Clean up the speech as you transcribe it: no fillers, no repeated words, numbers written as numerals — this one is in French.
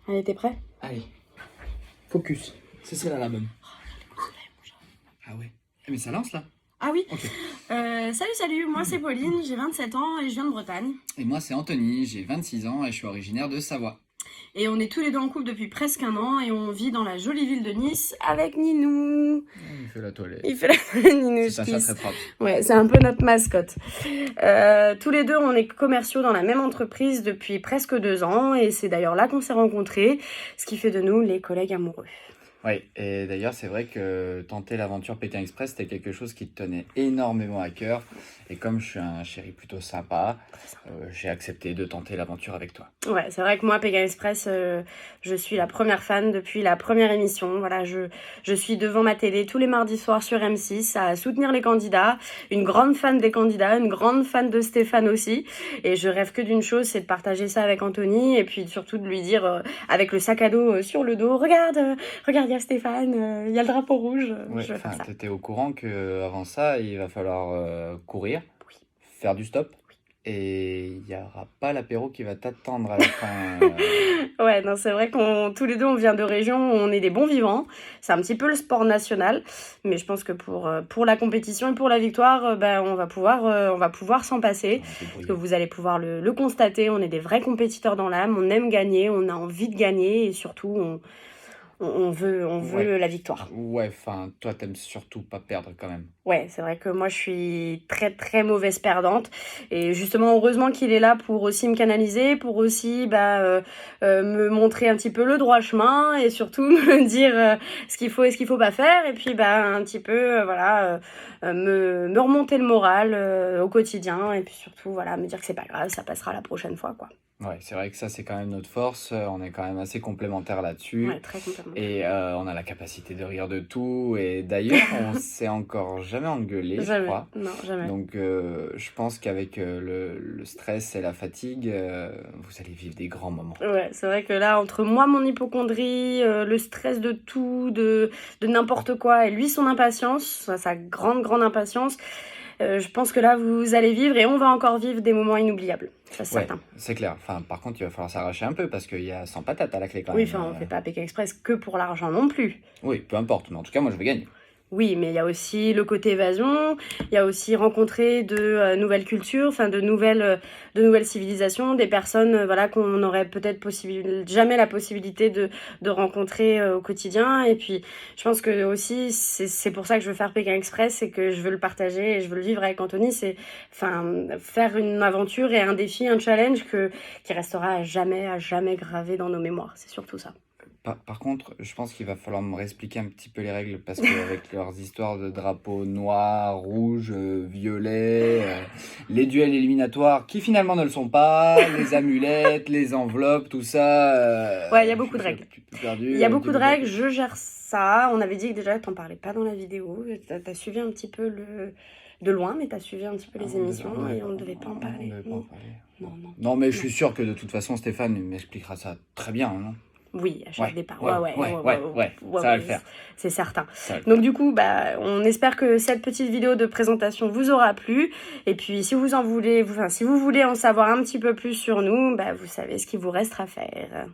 Allez, t'es prêt? Allez, focus. C'est celle-là la bonne. Ah ouais. Mais ça lance là? Ah oui. Ok. Salut, moi c'est Pauline, j'ai 27 ans et je viens de Bretagne. Et moi c'est Anthony, j'ai 26 ans et je suis originaire de Savoie. Et on est tous les deux en couple depuis presque un an et on vit dans la jolie ville de Nice avec Ninou. Il fait la toilette. Il fait la Ninou. C'est un chat très propre. Ouais, c'est un peu notre mascotte. Tous les deux, on est commerciaux dans la même entreprise depuis presque 2 ans et c'est d'ailleurs là qu'on s'est rencontrés, ce qui fait de nous les collègues amoureux. Oui, et d'ailleurs c'est vrai que tenter l'aventure Pékin Express c'était quelque chose qui te tenait énormément à cœur. Et comme je suis un chéri plutôt sympa, j'ai accepté de tenter l'aventure avec toi. Ouais, c'est vrai que moi, Pékin Express, je suis la première fan depuis la première émission. Voilà, je suis devant ma télé tous les mardis soirs sur M6 à soutenir les candidats. Une grande fan des candidats, une grande fan de Stéphane aussi. Et je rêve que d'une chose, c'est de partager ça avec Anthony et puis surtout de lui dire avec le sac à dos sur le dos, regarde, il y a Stéphane, il y a le drapeau rouge. Ouais, Je vais faire ça. t'étais au courant qu'avant ça, il va falloir courir, faire du stop, et il n'y aura pas l'apéro qui va t'attendre à la fin. Ouais, non, c'est vrai qu'on tous les deux on vient de régions où on est des bons vivants. C'est un petit peu le sport national, mais je pense que pour la compétition et pour la victoire, on va pouvoir s'en passer. Parce que vous allez pouvoir le constater, on est des vrais compétiteurs dans l'âme, on aime gagner, on a envie de gagner et surtout on veut Ouais. la victoire. Ouais, enfin, toi, t'aimes surtout pas perdre quand même. Ouais, c'est vrai que moi je suis très très mauvaise perdante et justement heureusement qu'il est là pour aussi me canaliser, pour aussi me montrer un petit peu le droit chemin et surtout me dire ce qu'il faut et ce qu'il faut pas faire et puis un petit peu me remonter le moral au quotidien et puis surtout voilà me dire que c'est pas grave, ça passera la prochaine fois quoi. Ouais, c'est vrai que ça, c'est quand même notre force. On est quand même assez complémentaires là-dessus. Ouais, très complètement. Et on a la capacité de rire de tout. Et d'ailleurs, on s'est encore jamais engueulé, je Jamais, crois. non, jamais. Donc, je pense qu'avec le stress et la fatigue, vous allez vivre des grands moments. Ouais, c'est vrai que là, entre moi, mon hypocondrie, le stress de tout, de n'importe quoi, et lui, son impatience, sa grande impatience, je pense que là, vous allez vivre, et on va encore vivre des moments inoubliables. Ça, c'est Ouais, certain. c'est clair. Enfin, par contre, il va falloir s'arracher un peu parce qu'il y a 100 patates à la clé quand Oui, même. enfin, on fait pas Pékin Express que pour l'argent non plus. Oui, peu importe. Mais en tout cas, moi, je vais gagner. Oui, mais il y a aussi le côté évasion, il y a aussi rencontrer de nouvelles cultures, enfin de nouvelles civilisations, des personnes voilà qu'on n'aurait peut-être jamais la possibilité de rencontrer au quotidien. Et puis je pense que aussi c'est pour ça que je veux faire Pékin Express et que je veux le partager et je veux le vivre avec Anthony. C'est faire une aventure et un défi, un challenge qui restera à jamais gravé dans nos mémoires. C'est surtout ça. Par contre, je pense qu'il va falloir me réexpliquer un petit peu les règles parce qu'avec leurs histoires de drapeaux noirs, rouges, violets, les duels éliminatoires qui finalement ne le sont pas, les amulettes, les enveloppes, tout ça. Ouais, il y a beaucoup de règles. Perdu, Il y a beaucoup de règles, je gère ça. On avait dit que déjà, t'en parlais pas dans la vidéo. T'as suivi un petit peu de loin, mais t'as suivi un petit peu les émissions et on ne devait pas en parler. Non. Non, mais je suis sûr que de toute façon, Stéphane m'expliquera ça très bien, non? Oui, à chaque départ. Ouais, ça va le faire. C'est certain. Donc du coup, on espère que cette petite vidéo de présentation vous aura plu. Et puis, si vous voulez en savoir un petit peu plus sur nous, vous savez ce qu'il vous reste à faire.